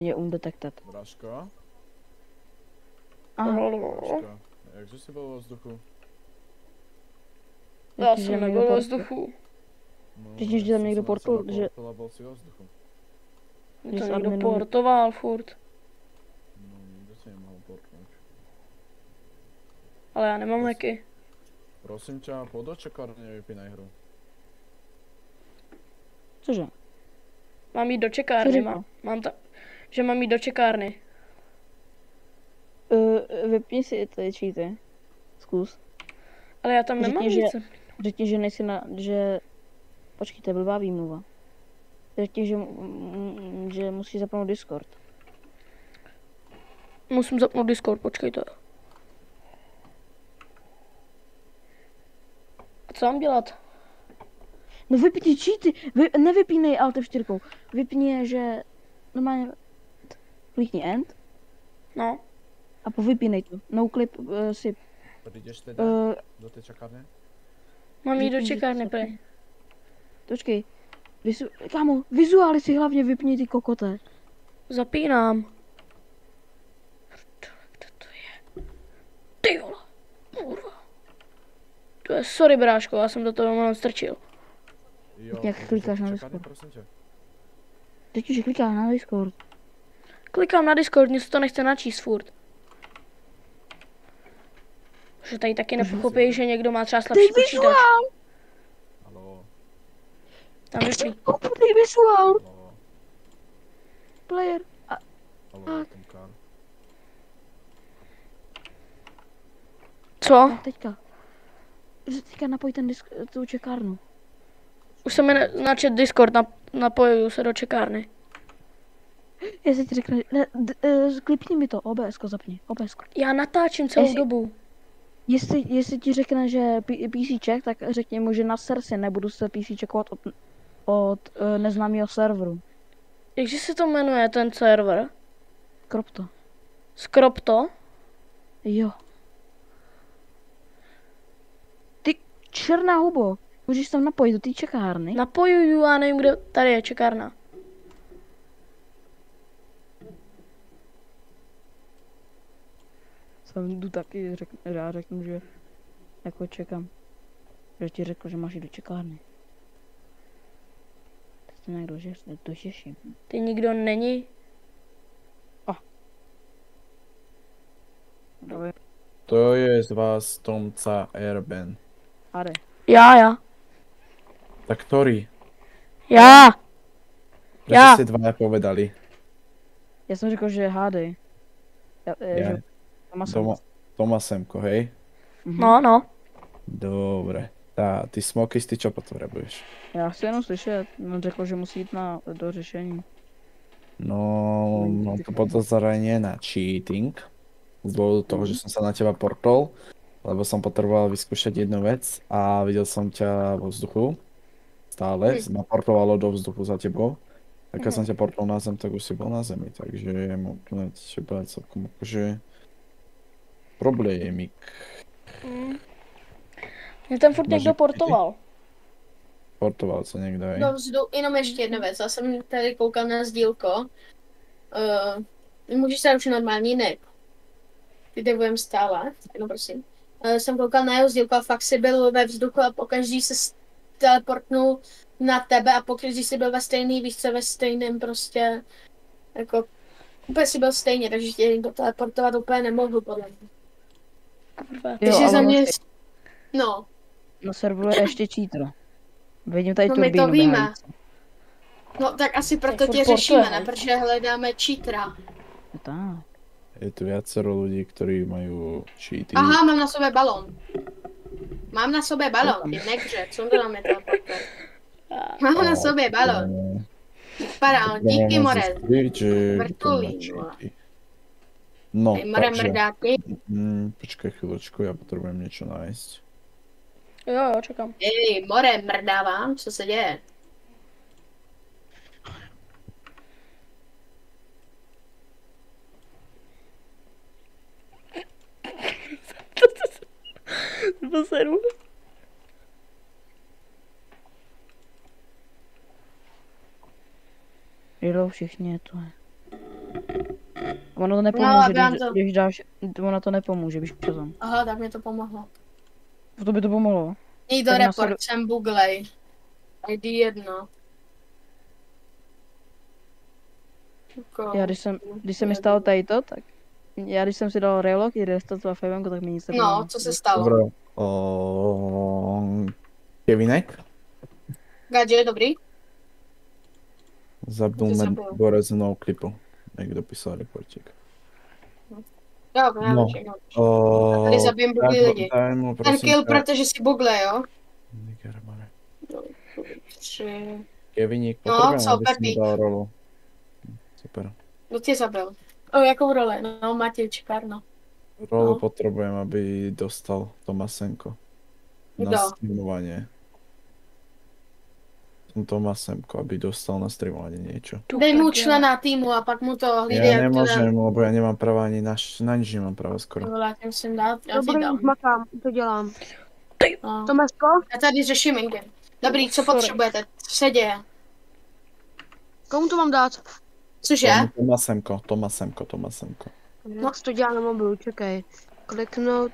je undetected. Bráško? Aha. Bráško, jakže jsi byl ve vzduchu? Já jsem nebyl ve vzduchu. No, Řekni, že tam někdo portol, že... A byl si ve vzduchu. Mě to někdo portoval furt. No, nikdo si nemohl portnout. Ale já nemám leky. Prosím tě, pojď do čekárny, vypínaj hru. Cože? Mám jít do čekárny, že mám jít do čekárny. Vypni si ty cheaty. Zkus. Ale já tam nemám nic. Řekni, že nejsi že... Počkej, to je blbá výmluva. Řekni, že musíš zapnout Discord. Musím zapnout Discord, počkejte. A co mám dělat? No vypni cheaty, nevypínej Alt F4. Vypni je, že... Normálně... Klikni End. No. A povypínej to. No clip si... Jdeš teda do té čekárny? Mám jít do čekárny, prej. Počkej. Kámo, vizuály si hlavně vypni, ty kokote. Zapínám. Kde to je? Ty vole. Kurva. To je sorry, bráško, já jsem do toho jenom strčil. Jo, jak klikáš na čekárny, Discord? prosím tě. Řekni, že klikáš na Discord. Klikám na Discord, mě se to nechce načíst furt. Že tady taky nepochopí, že někdo má třeba slabší počítač. Haló. Tam vypí. Ty vizuál. Haló. Player. Haló, Tomka. Co? Teďka napoj tu čekárnu. Už jsem mi načet Discord, napojuju se do čekárny. Jestli ti řekne, klipni mi to, OBS-ko zapni, OBS-ko. Já natáčím celou dobu. Jestli ti řekne, že PCček, tak řekni mu, že na sersi nebudu se PCčekovat od neznámého serveru. Jakže se to jmenuje, ten server? Kropto. Skropto? Jo. Ty černá hubo, můžeš tam napojit do té čekárny? Napojuju, já nevím, kde, tady je čekárna. Jsem jdu taky, já řeknu, že jako čekám. Že ti řekl, že máš jít do čekárny. Tak to nějak došeším. Ty nikdo není? To je z vás Tomca Erben. Ade. Já. Tak ktorý? Já. Prečo ste dva nepovedali? Já jsem řekl, že hádej. Že Tomasemko, hej? No. Dobre. Ty smokys, ty čo potrebuješ? Já chci jenom slyšet, on řekl, že musí jít do řešení. No, mám to podozrenie na cheating. Z dôvodu toho, že som sa na teba portol, lebo som potreboval vyskúšať jednu vec a videl som ťa vo vzduchu. Stále, ma portovalo do vzduchu za tebou. A keď som ťa portol na zem, tak už si bol na zemi, takže úplne teba celkom akože problémik. Mě tam furt někdo portoval. Portoval se někdo, hej? No jenom ještě jedna věc, já jsem tady koukal na sdílko. Můžeš se naučit normální jinak. Ty budeme stále, jenom prosím. Jsem koukal na jeho sdílku a fakt si byl ve vzduchu a pokaždý se teleportnul na tebe a pokaždý si byl ve stejný, víš co, ve stejném prostě, jako, úplně si byl stejně, takže tě někdo teleportovat úplně nemohl, podle mě. Takže za mě, no. Na serveru je ještě cheater. Vidím tady No turbínu. my to víme. No tak asi proto tě řešíme, ne? Protože hledáme cheatera. Tak. Je tu viacero ľudí, ktorí majú cheaty. Aha, mám na sobě balón. Mám na sobě balón, ty nekře, co to máme teleportovat? Mám na sobě balón. Paráno, díky more. Vrtulí, no, more mrdáky. Počkej chvíľočku, ja potrebujem niečo nájsť. Jo, čekám. Ej, more mrdávám, co se děje? Poseru. Jdou všichni, to je. ono to No, nepomůže, aby vám to- když dáš, ono to nepomůže, víš co tam. Aha, tak mi to pomohlo. To by to pomohlo. Někdo Tak report, jsem Buglej. ID 1. Jako, Já když se mi stalo tady to, tak když jsem si dal relock i restartovat FMK, tak mi nic No, nepomohlo. co se stalo? Dobre. Kevinek Gadže, dobrý? zabil Kto med zabil? borec no klipu. Niekto písal reportík. Jo, já No, vím, tady zabijem Buglej lidi. daj mu Ten prosím kill, ťa. protože si Buglej, jo? Nigermane. 3. Keviník, No, potrebujem, co, aby si mi Pepík? dal rolu. Super. Kdo tě zabil? O, jakou roli? No, Matěj Čekárno. Rolu No. potrebujem, aby dostal Tomasenko. Na Kdo? streamovanie. Tomasenko, aby dostal na streamovanie niečo. Dej mu člena týmu a pak mu to hlídej, Ja nemôžem, lebo ja nemám práva ani na nič nemám práva skoro. Já ti musím dát, já ti Dobrý, dám. už makám, to dělám. No. Tomesko, Já tady řeším ingame. Dobrý, co Sorry. potřebujete? Co se děje? komu to mám dát? Cože? Tomasenko. No, to dělám na mobilu, čekej. Kliknout,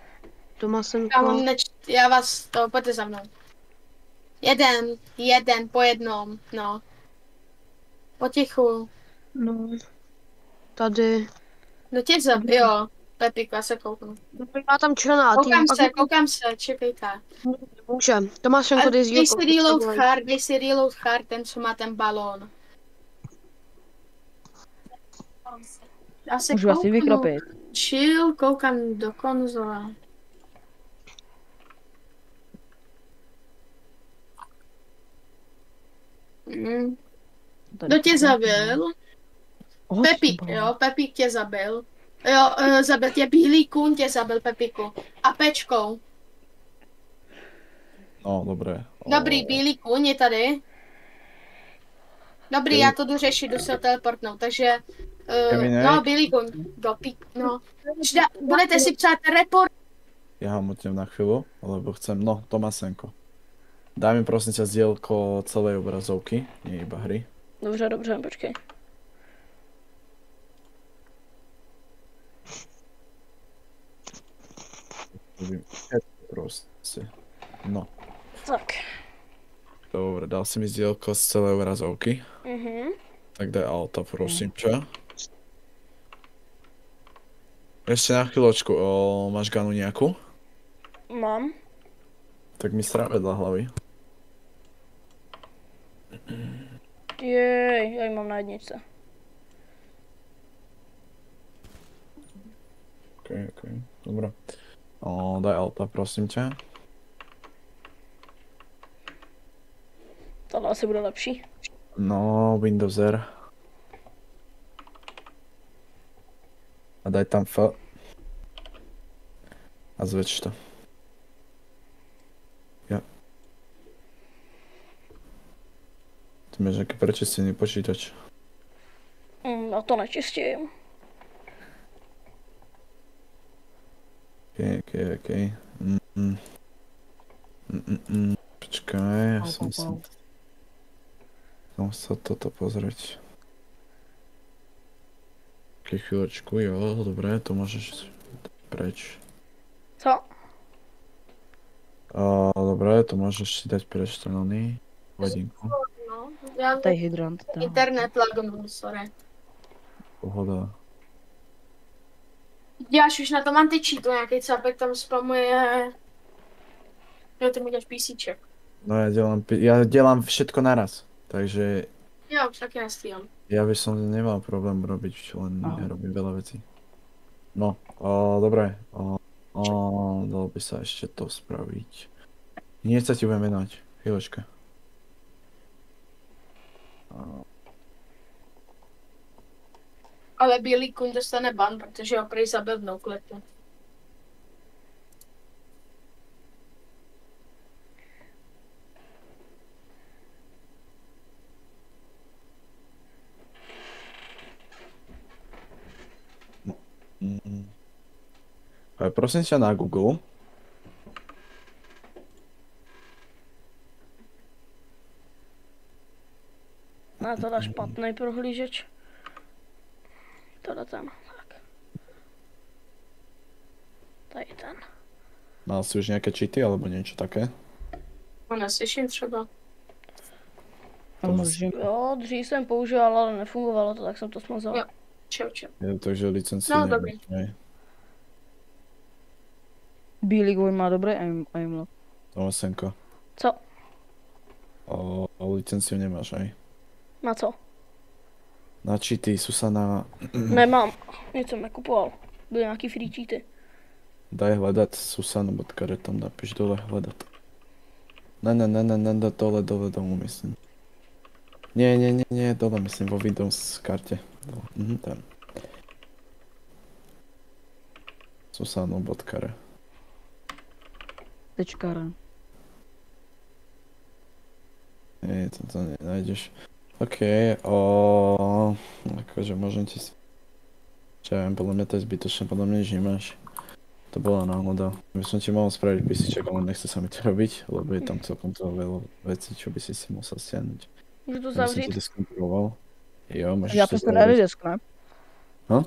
Tomasenko. Já vás, to pojďte za mnou. Jeden, po jednom, no. Potichu. No. Tady. No tě zabil, jo. Pepíku, já se kouknu. Má tam člena, tým, Koukám se, čekejte. může. Tomasenko, A dej dej sdílku. si reload hard, ten, co má ten balón. Já se Můžu asi kouknu. vykropit. Chill, koukám do konzole. Kdo tě zabil? Pepík, jo, Pepík tě zabil. Jo, zabil tě Bílý kůň, tě zabil Pepíku. A Pečkou. No, dobré. Dobrý, Bílý kůň je tady. Dobrý, já to jdu řešit, jdu se teleportnout, takže... Kevinek? no, Bílý kůň, no. Budete si psát report. Ja ho mutnem na chvíľu, lebo chcem, no, Tomasenko. Daj mi prosím ťa zdieľko celej obrazovky, nie iba hry. Dobře, počkej. Proste. No, Tak. dobre, dal si mi zdieľko z celej obrazovky. Tak daj auto, prosím ťa. Ešte na chvíľočku, máš ganu nejakú? Mám. Tak mi stráve vedľa hlavy. Jej, já ji mám na jedničce. Ok, dobré. Daj auta, prosím ťa. Tohle asi bude lepší. No, Windows R. A daj tam F. A zväčš to. Ja. Ty máš nejaký prečistený počítač. A to nečistím. Ok. Počkaj, ja som sa toto pozrieť. Ok, chvíľočku, jo, dobre, to môžeš preč. Co? Dobre, to môžeš si dať preč strany. Hodinku. No, já Tady hydrant. tam. internet lagnul, sorry. Pohoda. Děláš už na tom antičítu, nějaký cápek tam spamuje. Jo, ty mi děláš písíček. No ja delám všetko naraz. Takže Jo, už taky nestíhám. ja by som nemal problém robiť, len nerobím veľa vecí. No, dobre. Dalo by sa ešte to spraviť. Nie sa ti budem venovať. Chvíľočka. Ale Bílý kůň dostane ban, protože ho prý zabil v noukletu. Ale prosím ťa na Google. No tohle špatný prohlížeč. Tohle tam, tak. Tady ten. Mal si už nejaké cheaty alebo niečo také? No neslyším třeba. To Můžem. Jo, dřív jsem používal, ale nefungovalo to, tak jsem to smazal. Jo. Čau. Je, takže licenciu No, nemáš, dobrý. hej? Bílý Goj má dobrý aimlock. Tomasenko. Co? O licenciu nemáš, hej? Na co? Na cheaty, Susana, Nemám. Nic jsem nekupoval. Byly nějaký free cheaty. daj hledat Susana.re, tam napíš dole hledat. Ne, dole domů myslím. Nie, dole myslím, vo Windows karte. Tam. Susano.re. Tečkara. Nie, to nenájdeš. OK, akože môžem ti... Čo ja viem, podľa mňa to je zbytočné, podľa mňa nič nemáš. To bola náhoda. By som ti mohol spraviť písiček, ale nechce sa mi to robiť, lebo je tam celkom toho veľa vecí, čo by si musel stiahnuť. Můžu to Ja by som ti zavřít? to skontroloval. Jo, môžeš Já to to nedej spraviť. desk, ne? No?